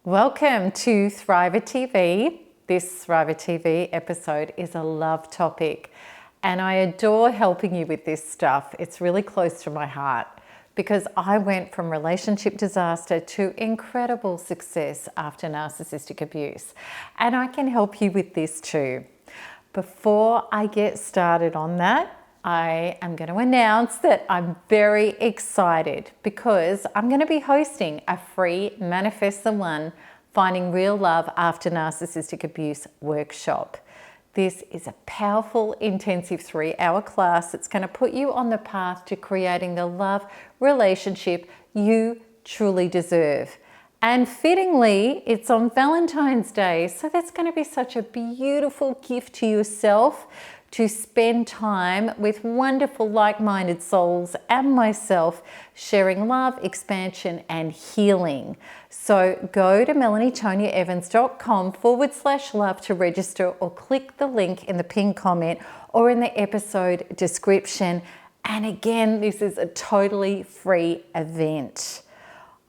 Welcome to Thriver TV. This Thriver TV episode is a love topic, and I adore helping you with this stuff. It's really close to my heart because I went from relationship disaster to incredible success after narcissistic abuse, and I can help you with this too. Before I get started on that, I am going to announce that I'm very excited because I'm going to be hosting a free Manifest the One Finding Real Love After Narcissistic Abuse workshop. This is a powerful, intensive 3-hour class that's going to put you on the path to creating the love relationship you truly deserve. And fittingly, it's on Valentine's Day, so that's going to be such a beautiful gift to yourself to spend time with wonderful like-minded souls and myself sharing love, expansion, and healing. So go to melanietoniaevans.com/love to register, or click the link in the pinned comment or in the episode description. And again, this is a totally free event.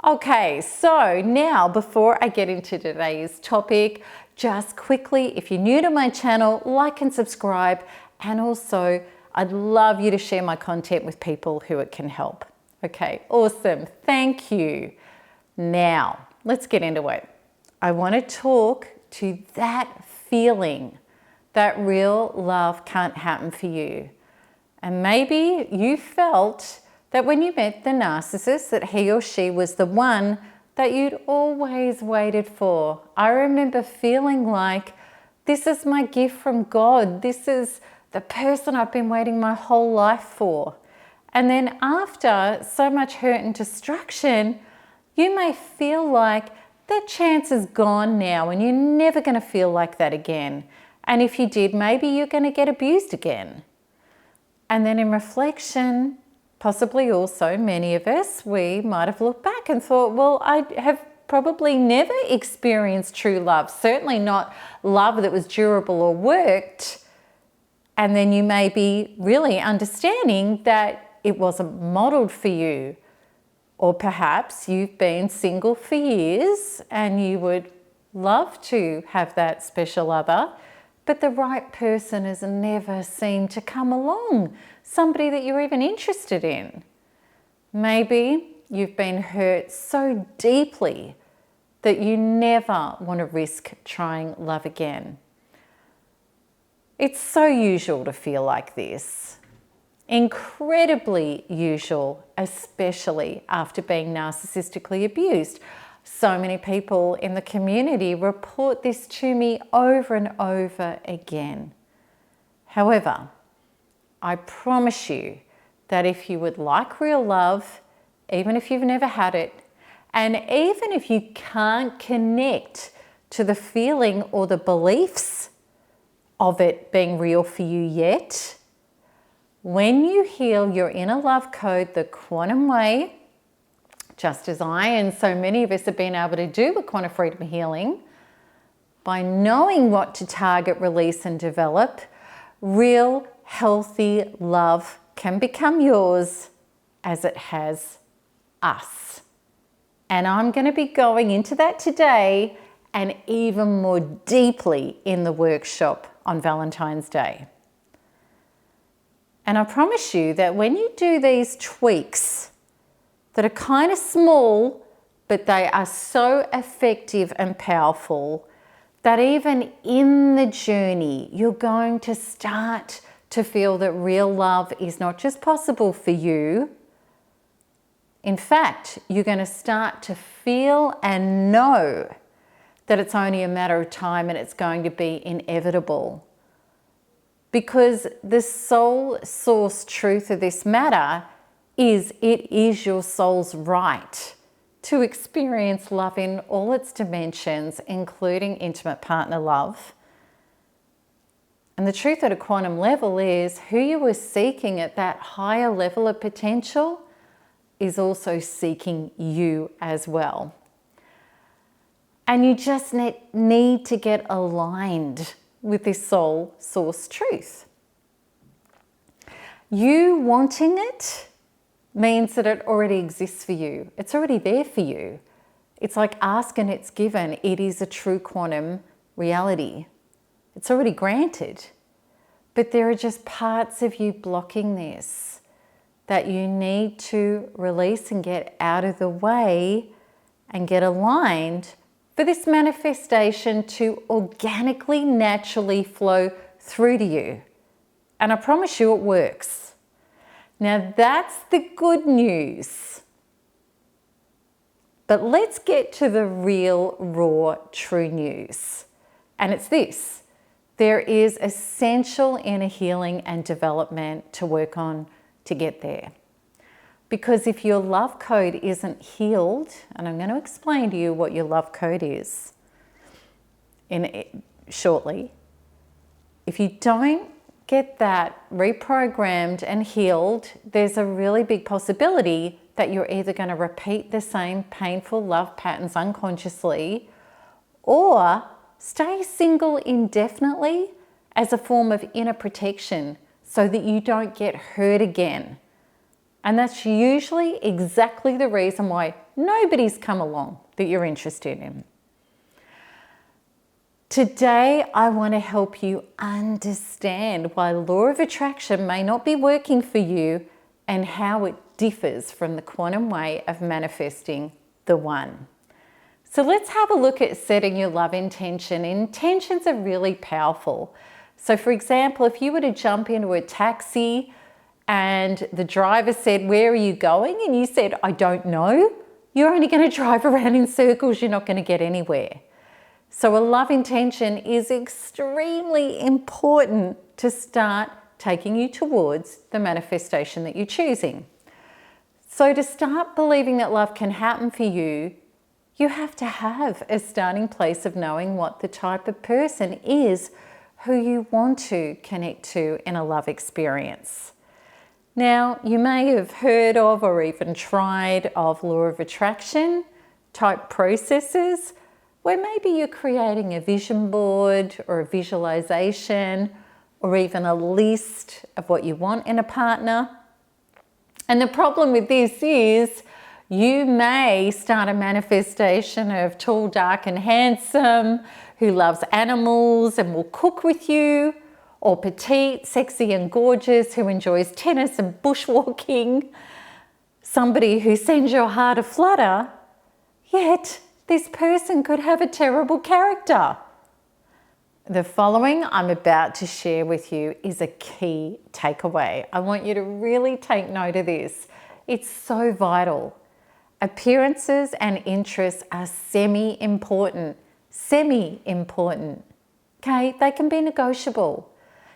Okay, so now before I get into today's topic, just quickly, if you're new to my channel, like and subscribe, and also I'd love you to share my content with people who it can help. Okay, awesome, thank you. Now, let's get into it. I want to talk to that feeling that real love can't happen for you. And maybe you felt that when you met the narcissist, that he or she was the one that you'd always waited for. I remember feeling like, this is my gift from God. This is the person I've been waiting my whole life for. And then after so much hurt and destruction, you may feel like that chance is gone now and you're never going to feel like that again. And if you did, maybe you're going to get abused again. And then in reflection, possibly also many of us, we might have looked back and thought, well, I have probably never experienced true love, certainly not love that was durable or worked. And then you may be really understanding that it wasn't modeled for you. Or perhaps you've been single for years and you would love to have that special other, but the right person has never seemed to come along, somebody that you're even interested in. Maybe you've been hurt so deeply that you never want to risk trying love again. It's so usual to feel like this. Incredibly usual, especially after being narcissistically abused. So many people in the community report this to me over and over again. However, I promise you that if you would like real love, even if you've never had it, and even if you can't connect to the feeling or the beliefs of it being real for you yet, when you heal your inner love code the quantum way, just as I and so many of us have been able to do with quantum freedom healing, by knowing what to target, release, and develop, real, healthy love can become yours as it has us. And I'm going to be going into that today and even more deeply in the workshop on Valentine's Day. And I promise you that when you do these tweaks that are kind of small, but they are so effective and powerful, that even in the journey, you're going to start to feel that real love is not just possible for you. In fact, you're going to start to feel and know that it's only a matter of time and it's going to be inevitable. Because the soul source truth of this matter is it is your soul's right to experience love in all its dimensions, including intimate partner love. And the truth at a quantum level is who you were seeking at that higher level of potential is also seeking you as well. And you just need to get aligned with this soul source truth. You wanting it means that it already exists for you. It's already there for you. It's like ask and it's given. It is a true quantum reality. It's already granted. But there are just parts of you blocking this that you need to release and get out of the way and get aligned for this manifestation to organically, naturally flow through to you. And I promise you it works. Now that's the good news. But let's get to the real, raw, true news. And it's this. There is essential inner healing and development to work on to get there. Because if your love code isn't healed, and I'm going to explain to you what your love code is shortly, if you don't get that reprogrammed and healed, there's a really big possibility that you're either going to repeat the same painful love patterns unconsciously or stay single indefinitely as a form of inner protection so that you don't get hurt again. And that's usually exactly the reason why nobody's come along that you're interested in. Today, I want to help you understand why law of attraction may not be working for you and how it differs from the quantum way of manifesting the one. So let's have a look at setting your love intention. Intentions are really powerful. So for example, if you were to jump into a taxi and the driver said, "Where are you going?" and you said, "I don't know," you're only going to drive around in circles. You're not going to get anywhere. So a love intention is extremely important to start taking you towards the manifestation that you're choosing. So to start believing that love can happen for you, you have to have a starting place of knowing what the type of person is who you want to connect to in a love experience. Now, you may have heard of or even tried of law of attraction type processes where maybe you're creating a vision board or a visualization or even a list of what you want in a partner. And the problem with this is you may start a manifestation of tall, dark and handsome, who loves animals and will cook with you, or petite, sexy and gorgeous, who enjoys tennis and bushwalking, somebody who sends your heart a flutter, yet this person could have a terrible character. The following I'm about to share with you is a key takeaway. I want you to really take note of this. It's so vital. Appearances and interests are semi-important. Semi-important. Okay, they can be negotiable.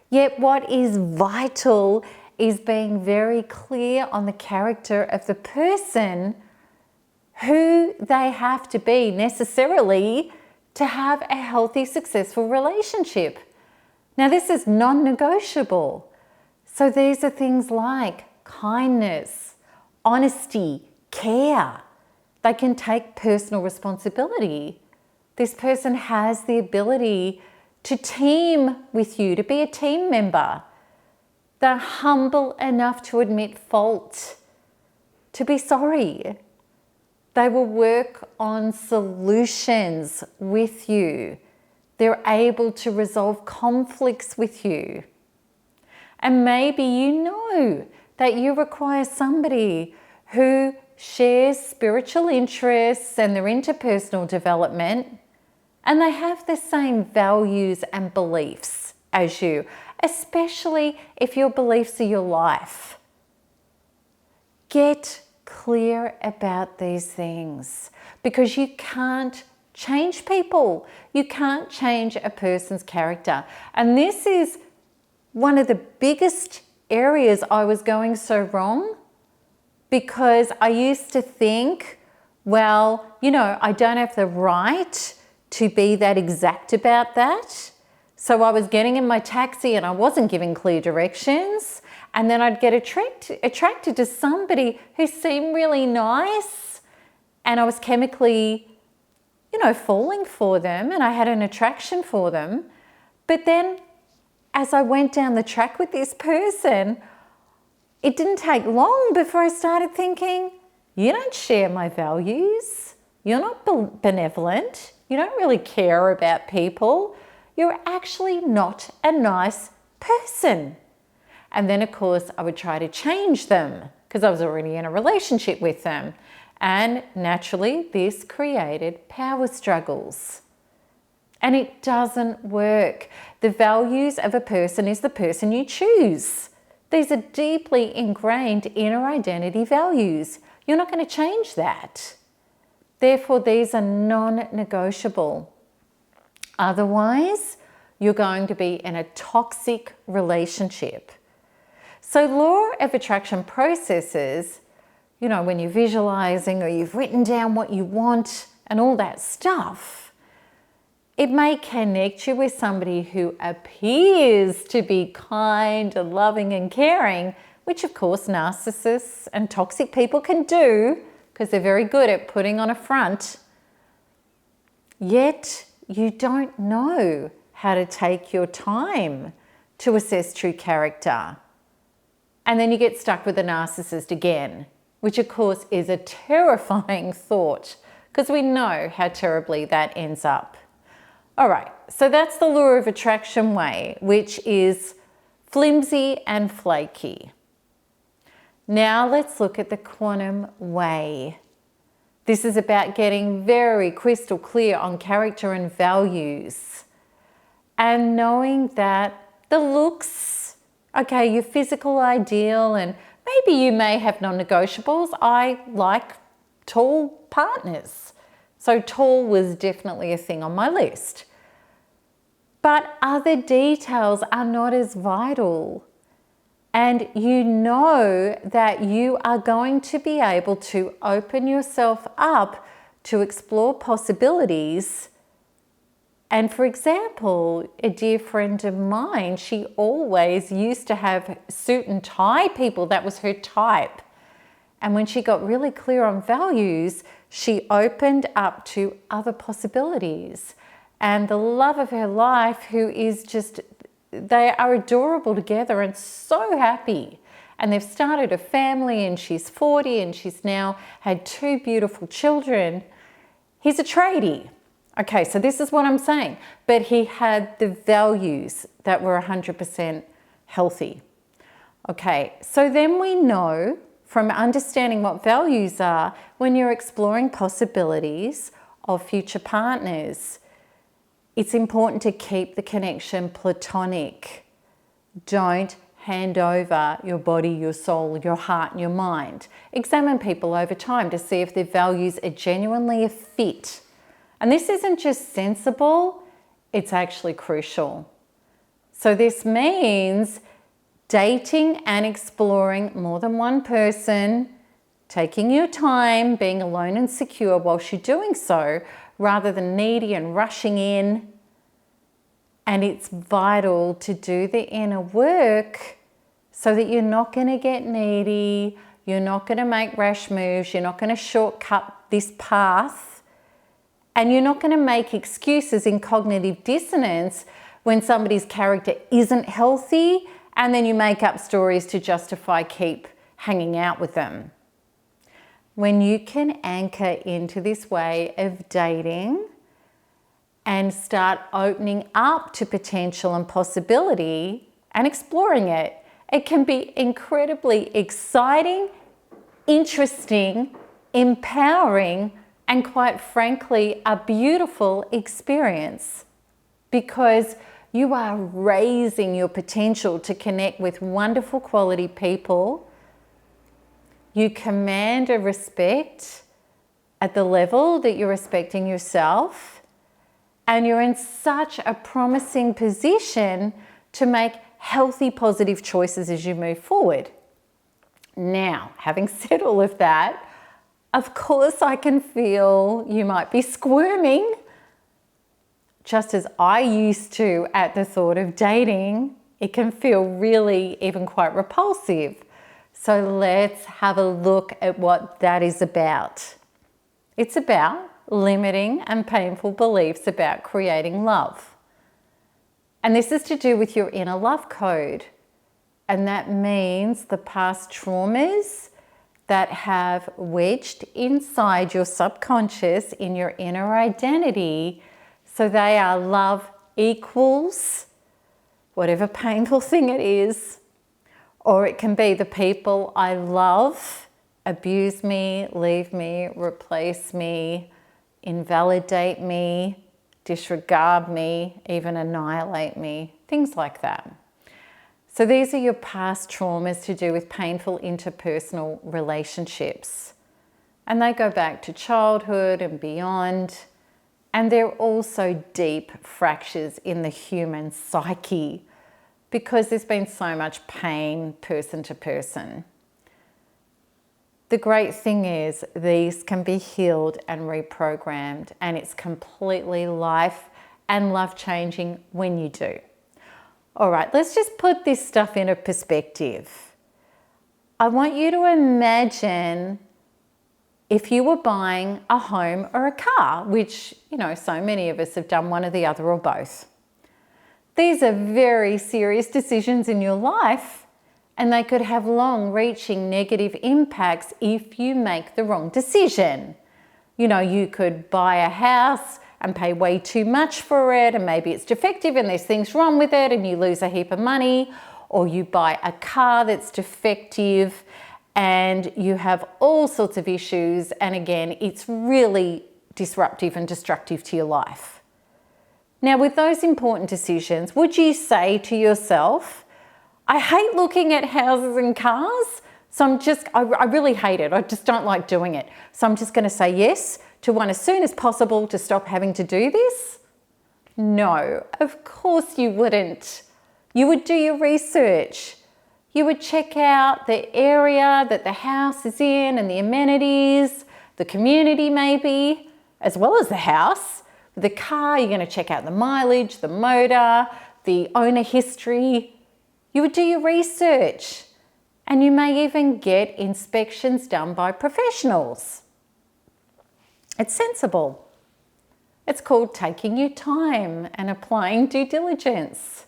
Yet what is vital is being very clear on the character of the person who they have to be necessarily to have a healthy, successful relationship. Now, this is non-negotiable. So these are things like kindness, honesty, care. They can take personal responsibility. This person has the ability to team with you, to be a team member. They're humble enough to admit fault, to be sorry. They will work on solutions with you. They're able to resolve conflicts with you. And maybe you know that you require somebody who shares spiritual interests and their interpersonal development, and they have the same values and beliefs as you, especially if your beliefs are your life. Get clear about these things because you can't change people. You can't change a person's character. And this is one of the biggest areas I was going so wrong, because I used to think, well, you know, I don't have the right to be that exact about that. So I was getting in my taxi and I wasn't giving clear directions. And then I'd get attracted to somebody who seemed really nice. And I was chemically, you know, falling for them and I had an attraction for them. But then as I went down the track with this person, it didn't take long before I started thinking, you don't share my values. You're not benevolent. You don't really care about people. You're actually not a nice person. And then, of course, I would try to change them because I was already in a relationship with them. And naturally, this created power struggles. And it doesn't work. The values of a person is the person you choose. These are deeply ingrained inner identity values. You're not going to change that. Therefore, these are non-negotiable. Otherwise, you're going to be in a toxic relationship. So law of attraction processes, you know, when you're visualizing or you've written down what you want and all that stuff, it may connect you with somebody who appears to be kind and loving and caring, which of course narcissists and toxic people can do because they're very good at putting on a front. Yet you don't know how to take your time to assess true character. And then you get stuck with a narcissist again, which of course is a terrifying thought because we know how terribly that ends up. All right, so that's the law of attraction way, which is flimsy and flaky. Now let's look at the quantum way. This is about getting very crystal clear on character and values and knowing that the looks, okay, your physical ideal, and maybe you may have non-negotiables. I like tall partners. So tall was definitely a thing on my list. But other details are not as vital. And you know that you are going to be able to open yourself up to explore possibilities. And for example, a dear friend of mine, she always used to have suit and tie people. That was her type. And when she got really clear on values, she opened up to other possibilities. And the love of her life, who is just, they are adorable together and so happy. And they've started a family and she's 40 and she's now had 2 beautiful children. He's a tradie. Okay, so this is what I'm saying. But he had the values that were 100% healthy. Okay, so then we know from understanding what values are when you're exploring possibilities of future partners. It's important to keep the connection platonic. Don't hand over your body, your soul, your heart, and your mind. Examine people over time to see if their values are genuinely a fit. And this isn't just sensible, it's actually crucial. So this means dating and exploring more than one person, taking your time, being alone and secure whilst you're doing so, rather than needy and rushing in. And it's vital to do the inner work so that you're not going to get needy, you're not going to make rash moves, you're not going to shortcut this path, and you're not going to make excuses in cognitive dissonance when somebody's character isn't healthy, and then you make up stories to justify keep hanging out with them. When you can anchor into this way of dating and start opening up to potential and possibility and exploring it, it can be incredibly exciting, interesting, empowering, and quite frankly, a beautiful experience because you are raising your potential to connect with wonderful quality people. You command a respect at the level that you're respecting yourself, and you're in such a promising position to make healthy, positive choices as you move forward. Now, having said all of that, of course I can feel you might be squirming, just as I used to at the thought of dating. It can feel really even quite repulsive. So let's have a look at what that is about. It's about limiting and painful beliefs about creating love. And this is to do with your inner love code. And that means the past traumas that have wedged inside your subconscious in your inner identity. So they are love equals whatever painful thing it is, or it can be the people I love abuse me, leave me, replace me, invalidate me, disregard me, even annihilate me, things like that. So these are your past traumas to do with painful interpersonal relationships. And they go back to childhood and beyond. And they're also deep fractures in the human psyche because there's been so much pain person to person. The great thing is these can be healed and reprogrammed, and it's completely life and love changing when you do. All right, let's just put this stuff into perspective. I want you to imagine if you were buying a home or a car, which, so many of us have done one or the other or both. These are very serious decisions in your life, and they could have long-reaching negative impacts if you make the wrong decision. You could buy a house and pay way too much for it, and maybe it's defective and there's things wrong with it and you lose a heap of money, or you buy a car that's defective and you have all sorts of issues, and again, it's really disruptive and destructive to your life. Now, with those important decisions, would you say to yourself, I hate looking at houses and cars, so I really hate it. I just don't like doing it. So I'm just going to say yes to one as soon as possible to stop having to do this? No, of course you wouldn't. You would do your research. You would check out the area that the house is in and the amenities, the community maybe, as well as the house. The car, you're going to check out the mileage, the motor, the owner history. You would do your research, and you may even get inspections done by professionals. It's sensible. It's called taking your time and applying due diligence.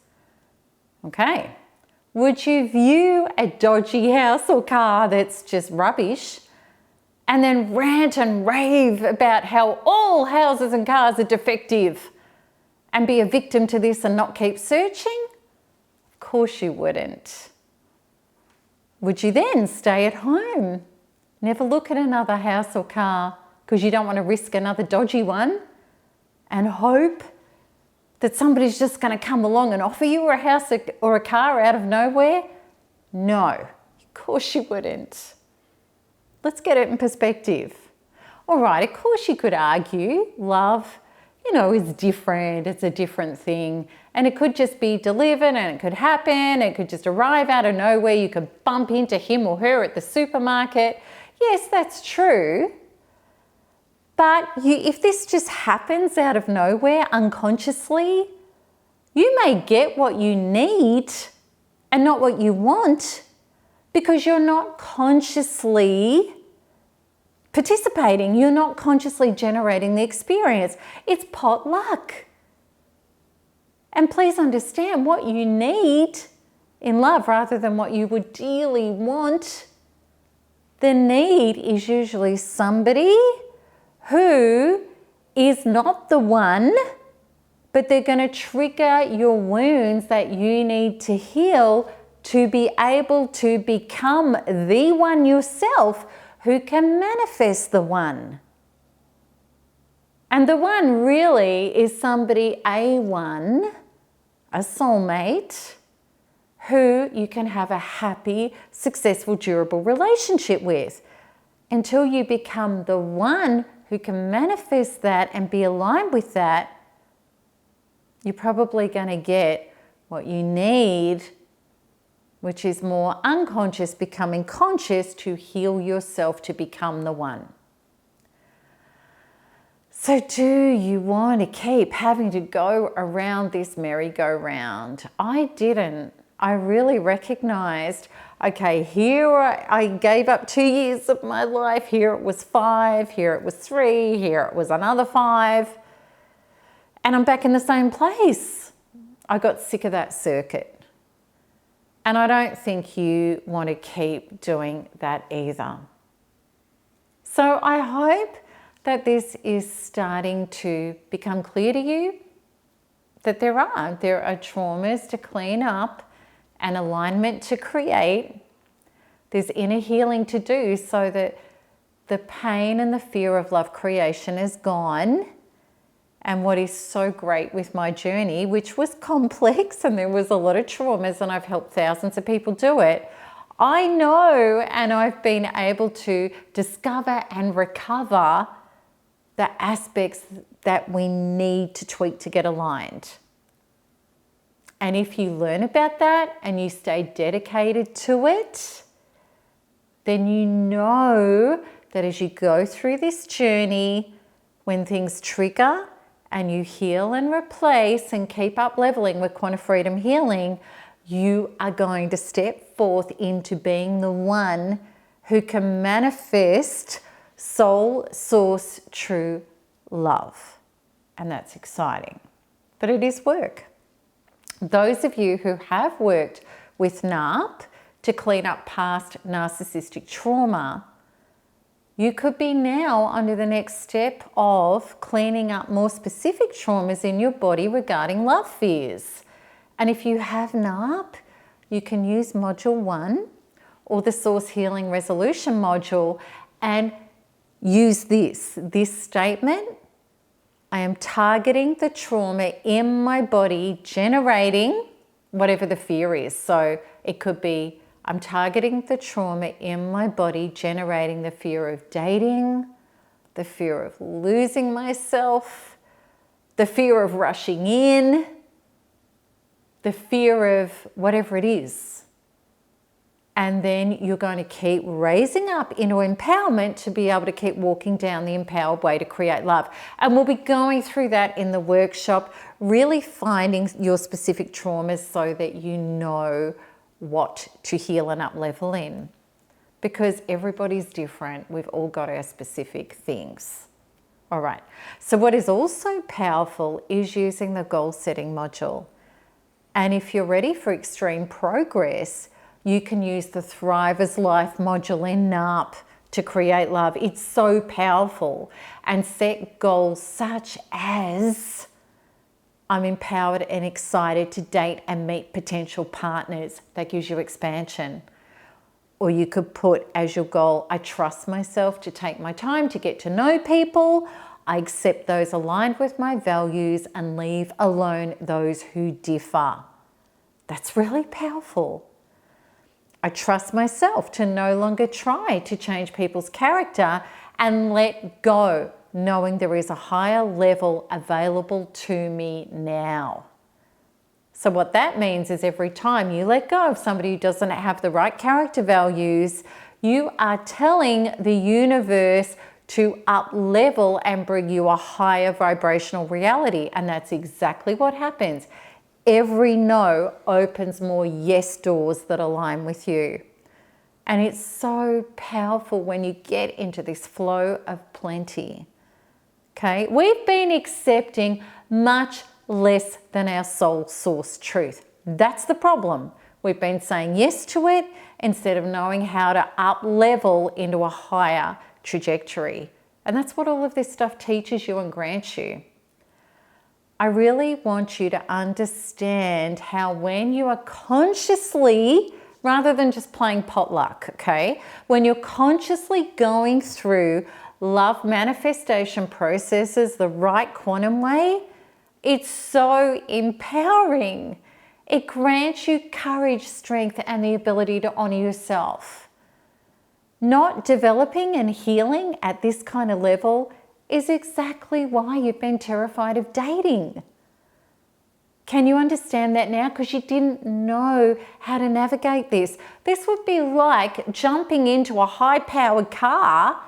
Okay. Would you view a dodgy house or car that's just rubbish and then rant and rave about how all houses and cars are defective and be a victim to this and not keep searching? Of course you wouldn't. Would you then stay at home, never look at another house or car because you don't want to risk another dodgy one, and hope that somebody's just going to come along and offer you a house or a car out of nowhere? No, of course you wouldn't. Let's get it in perspective. All right, of course you could argue love, is different. It's a different thing. And it could just be delivered and it could happen. It could just arrive out of nowhere. You could bump into him or her at the supermarket. Yes, that's true. But if this just happens out of nowhere unconsciously, you may get what you need and not what you want because you're not consciously participating. You're not consciously generating the experience. It's pot luck. And please understand what you need in love rather than what you would dearly want. The need is usually somebody who is not the one, but they're going to trigger your wounds that you need to heal to be able to become the one yourself who can manifest the one. And the one really is somebody, a soulmate, who you can have a happy, successful, durable relationship with. Until you become the one who can manifest that and be aligned with that, you're probably going to get what you need, which is more unconscious becoming conscious to heal yourself to become the one. So do you want to keep having to go around this merry-go-round? I didn't. I really recognized, okay, here I gave up 2 years of my life. Here it was 5. Here it was 3. Here it was another 5. And I'm back in the same place. I got sick of that circuit. And I don't think you want to keep doing that either. So I hope that this is starting to become clear to you, that there are traumas to clean up and alignment to create. There's inner healing to do so that the pain and the fear of love creation is gone. And what is so great with my journey, which was complex and there was a lot of traumas, and I've helped thousands of people do it, I know, and I've been able to discover and recover the aspects that we need to tweak to get aligned. And if you learn about that and you stay dedicated to it, then you know that as you go through this journey, when things trigger and you heal and replace and keep up leveling with Quantum Freedom Healing, you are going to step forth into being the one who can manifest soul source true love. And that's exciting. But it is work. Those of you who have worked with NARP to clean up past narcissistic trauma, you could be now under the next step of cleaning up more specific traumas in your body regarding love fears. And if you have NARP, you can use Module 1 or the Source Healing Resolution module and use this statement. I am targeting the trauma in my body, generating whatever the fear is. So it could be, I'm targeting the trauma in my body, generating the fear of dating, the fear of losing myself, the fear of rushing in, the fear of whatever it is. And then you're going to keep raising up into empowerment to be able to keep walking down the empowered way to create love. And we'll be going through that in the workshop, really finding your specific traumas so that you know what to heal and up level in. Because everybody's different. We've all got our specific things. All right. So what is also powerful is using the goal setting module. And if you're ready for extreme progress, you can use the Thriver's Life module in NARP to create love. It's so powerful. And set goals such as, I'm empowered and excited to date and meet potential partners. That gives you expansion. Or you could put as your goal, I trust myself to take my time to get to know people. I accept those aligned with my values and leave alone those who differ. That's really powerful. I trust myself to no longer try to change people's character and let go, knowing there is a higher level available to me now. So what that means is every time you let go of somebody who doesn't have the right character values, you are telling the universe to up level and bring you a higher vibrational reality. And that's exactly what happens. Every no opens more yes doors that align with you. And it's so powerful when you get into this flow of plenty. Okay, we've been accepting much less than our soul source truth. That's the problem. We've been saying yes to it instead of knowing how to up level into a higher trajectory. And that's what all of this stuff teaches you and grants you. I really want you to understand how when you are consciously, rather than just playing potluck, okay, when you're consciously going through love manifestation processes the right quantum way, it's so empowering. It grants you courage, strength, and the ability to honor yourself. Not developing and healing at this kind of level is exactly why you've been terrified of dating. Can you understand that now? Because you didn't know how to navigate this. This would be like jumping into a high-powered car,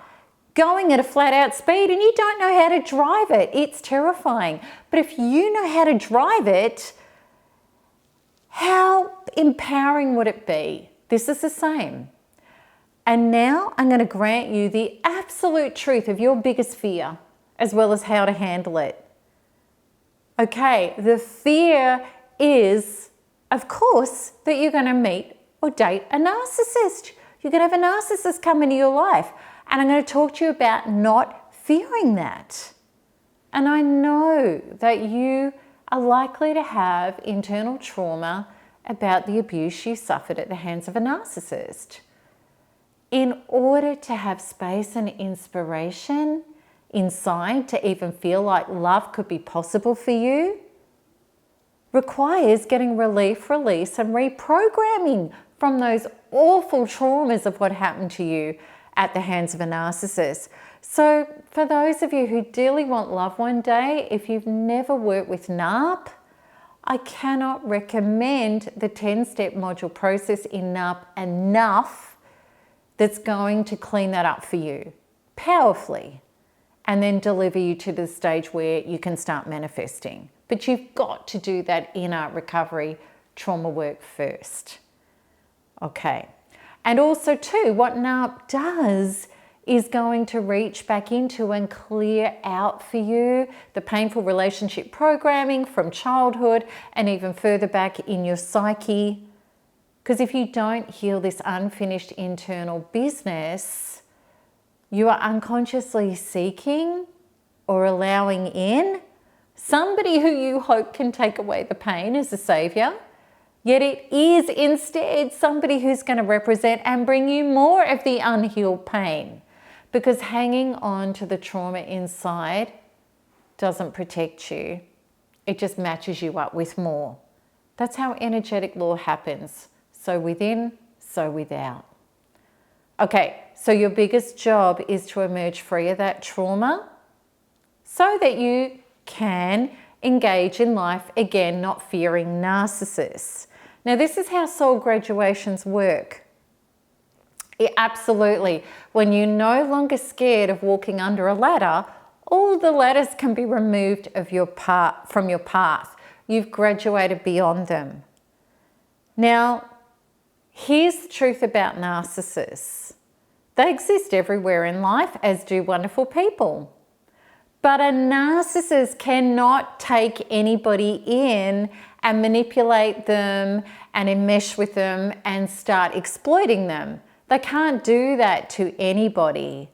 going at a flat-out speed, and you don't know how to drive it. It's terrifying. But if you know how to drive it, how empowering would it be? This is the same. And now I'm going to grant you the absolute truth of your biggest fear, as well as how to handle it. Okay, the fear is, of course, that you're going to meet or date a narcissist. You're going to have a narcissist come into your life. And I'm going to talk to you about not fearing that. And I know that you are likely to have internal trauma about the abuse you suffered at the hands of a narcissist. In order to have space and inspiration inside to even feel like love could be possible for you, requires getting relief, release, and reprogramming from those awful traumas of what happened to you at the hands of a narcissist. So for those of you who dearly want love one day, if you've never worked with NARP, I cannot recommend the 10-step module process in NARP enough that's going to clean that up for you powerfully and then deliver you to the stage where you can start manifesting. But you've got to do that inner recovery trauma work first. Okay. And also too, what NARP does is going to reach back into and clear out for you the painful relationship programming from childhood and even further back in your psyche. Because if you don't heal this unfinished internal business, you are unconsciously seeking or allowing in somebody who you hope can take away the pain as a savior, yet it is instead somebody who's going to represent and bring you more of the unhealed pain, because hanging on to the trauma inside doesn't protect you. It just matches you up with more. That's how energetic law happens. So within, so without. Okay, so your biggest job is to emerge free of that trauma so that you can engage in life again, not fearing narcissists. Now, this is how soul graduations work. Absolutely. When you're no longer scared of walking under a ladder, all the ladders can be removed from your path. You've graduated beyond them. Now, here's the truth about narcissists. They exist everywhere in life, as do wonderful people. But a narcissist cannot take anybody in and manipulate them and enmesh with them and start exploiting them. They can't do that to anybody.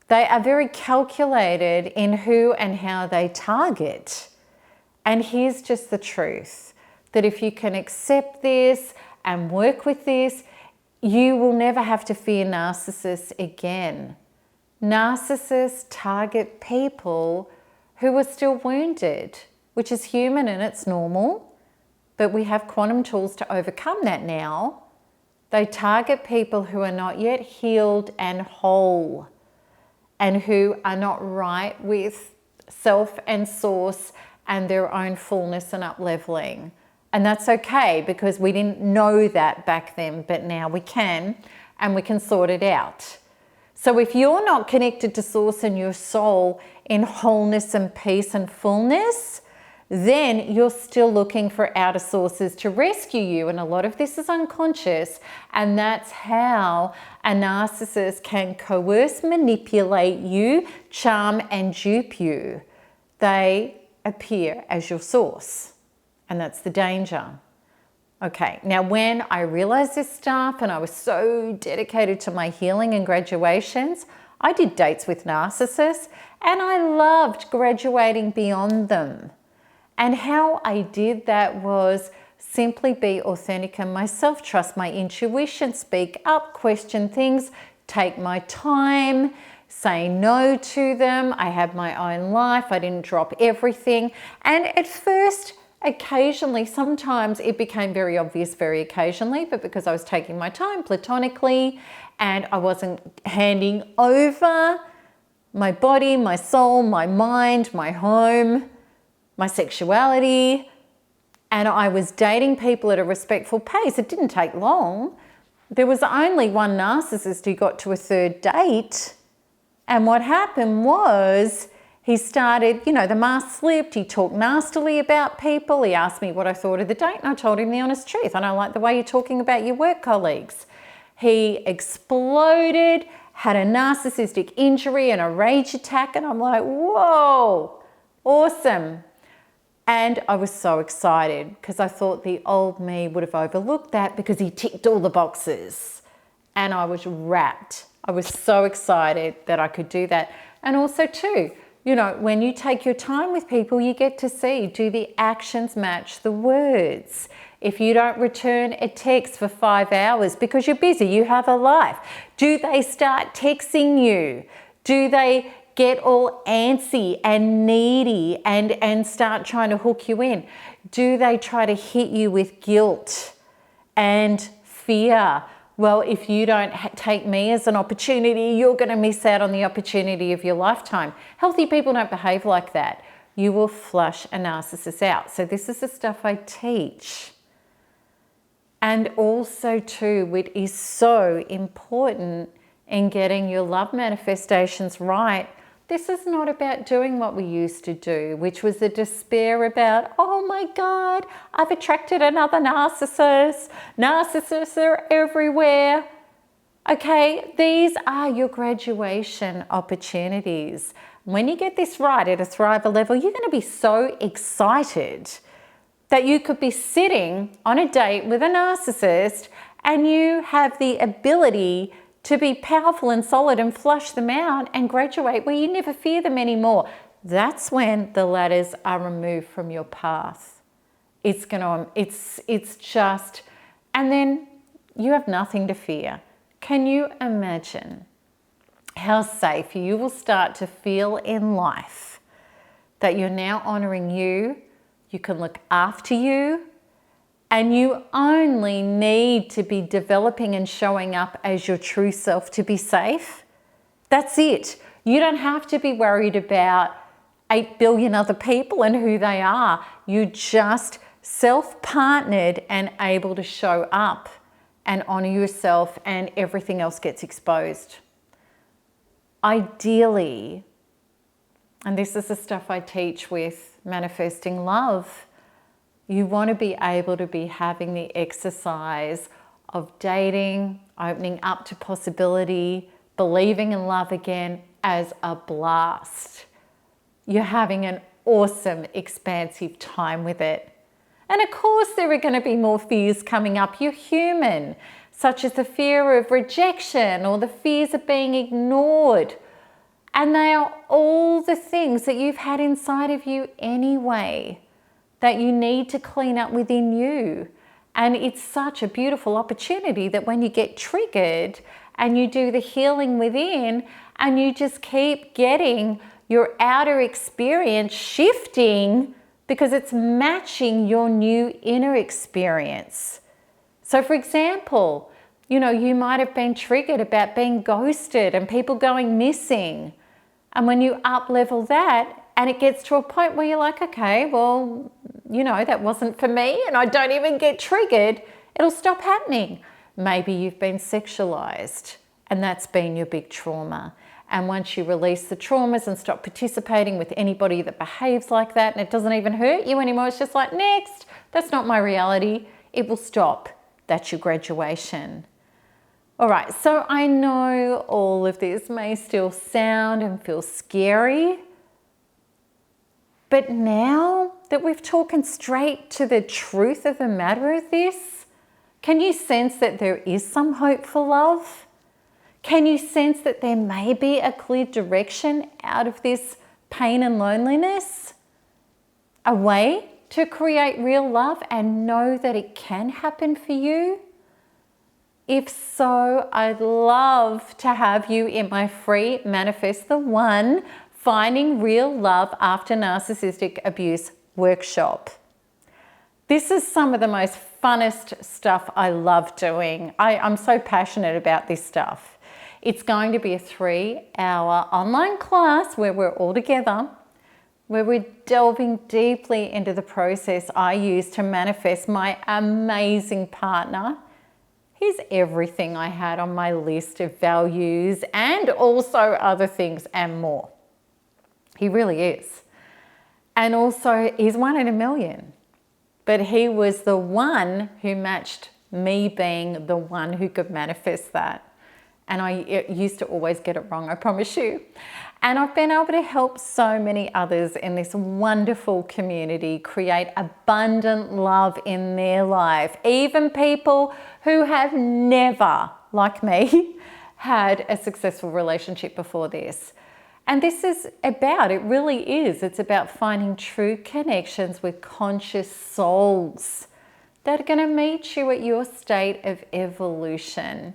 They are very calculated in who and how they target. And here's just the truth, that if you can accept this and work with this, you will never have to fear narcissists again. Narcissists target people who are still wounded, which is human and it's normal, but we have quantum tools to overcome that now. They target people who are not yet healed and whole and who are not right with self and source and their own fullness and up-leveling. And that's okay, because we didn't know that back then, but now we can, and we can sort it out. So if you're not connected to source and your soul in wholeness and peace and fullness, then you're still looking for outer sources to rescue you. And a lot of this is unconscious. And that's how a narcissist can coerce, manipulate you, charm, and dupe you. They appear as your source. And that's the danger. Okay, now when I realized this stuff and I was so dedicated to my healing and graduations, I did dates with narcissists and I loved graduating beyond them. And how I did that was simply be authentic and myself, trust my intuition, speak up, question things, take my time, say no to them. I had my own life. I didn't drop everything. And at first, occasionally, sometimes it became very obvious very occasionally, but because I was taking my time platonically and I wasn't handing over my body, my soul, my mind, my home, my sexuality, and I was dating people at a respectful pace. It didn't take long. There was only one narcissist who got to a third date, and what happened was he started, the mask slipped, he talked nastily about people, he asked me what I thought of the date, and I told him the honest truth. I don't like the way you're talking about your work colleagues. He exploded, had a narcissistic injury and a rage attack, and I'm like, whoa, awesome. And I was so excited because I thought the old me would have overlooked that because he ticked all the boxes. And I was rapt. I was so excited that I could do that. And also too, you know, when you take your time with people, you get to see, do the actions match the words? If you don't return a text for 5 hours because you're busy, you have a life, do they start texting you? Do they get all antsy and needy and start trying to hook you in? Do they try to hit you with guilt and fear? Well, if you don't take me as an opportunity, you're going to miss out on the opportunity of your lifetime. Healthy people don't behave like that. You will flush a narcissist out. So this is the stuff I teach. And also too, it is so important in getting your love manifestations right. This is not about doing what we used to do, which was the despair about, oh my God, I've attracted another narcissist. Narcissists are everywhere. Okay, these are your graduation opportunities. When you get this right at a thriver level, you're going to be so excited that you could be sitting on a date with a narcissist and you have the ability to be powerful and solid and flush them out and graduate where you never fear them anymore. That's when the ladders are removed from your path. It's just, and then you have nothing to fear. Can you imagine how safe you will start to feel in life that you're now honoring you? You can look after you, and you only need to be developing and showing up as your true self to be safe. That's it. You don't have to be worried about 8 billion other people and who they are. You just self-partnered and able to show up and honor yourself, and everything else gets exposed. Ideally, and this is the stuff I teach with manifesting love, you want to be able to be having the exercise of dating, opening up to possibility, believing in love again as a blast. You're having an awesome, expansive time with it. And of course, there are going to be more fears coming up. You're human, such as the fear of rejection or the fears of being ignored. And they are all the things that you've had inside of you anyway, that you need to clean up within you. And it's such a beautiful opportunity that when you get triggered and you do the healing within and you just keep getting your outer experience shifting because it's matching your new inner experience. So for example, you know, you might have been triggered about being ghosted and people going missing. And when you up-level that, and it gets to a point where you're like, okay, well, you know, that wasn't for me and I don't even get triggered, it'll stop happening. Maybe you've been sexualized and that's been your big trauma. And once you release the traumas and stop participating with anybody that behaves like that and it doesn't even hurt you anymore, it's just like, next, that's not my reality, it will stop. That's your graduation. All right, so I know all of this may still sound and feel scary, but now that we've talked straight to the truth of the matter of this, can you sense that there is some hope for love? Can you sense that there may be a clear direction out of this pain and loneliness? A way to create real love and know that it can happen for you? If so, I'd love to have you in my free Manifest the One Finding Real Love After Narcissistic Abuse workshop. This is some of the most funnest stuff I love doing. I'm so passionate about this stuff. It's going to be a 3-hour online class where we're all together, where we're delving deeply into the process I use to manifest my amazing partner. He's everything I had on my list of values and also other things and more. He really is. And also, he's 1 in a million. But he was the one who matched me being the one who could manifest that. And I used to always get it wrong, I promise you. And I've been able to help so many others in this wonderful community create abundant love in their life. Even people who have never, like me, had a successful relationship before this. And this is about, it really is, it's about finding true connections with conscious souls that are going to meet you at your state of evolution,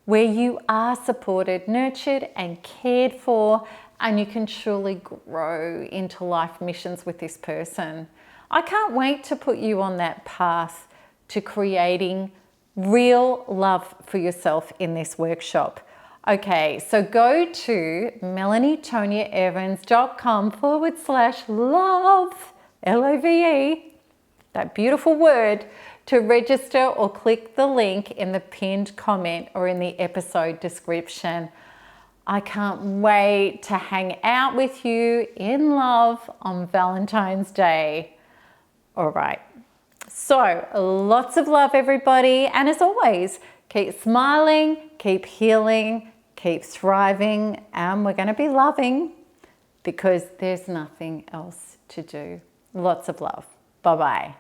where you are supported, nurtured, and cared for, and you can truly grow into life missions with this person. I can't wait to put you on that path to creating real love for yourself in this workshop. Okay, so go to melanietoniaevans.com/love, L-O-V-E, that beautiful word, to register or click the link in the pinned comment or in the episode description. I can't wait to hang out with you in love on Valentine's Day. All right. So lots of love, everybody. And as always, keep smiling, keep healing, keep thriving, and we're going to be loving because there's nothing else to do. Lots of love. Bye-bye.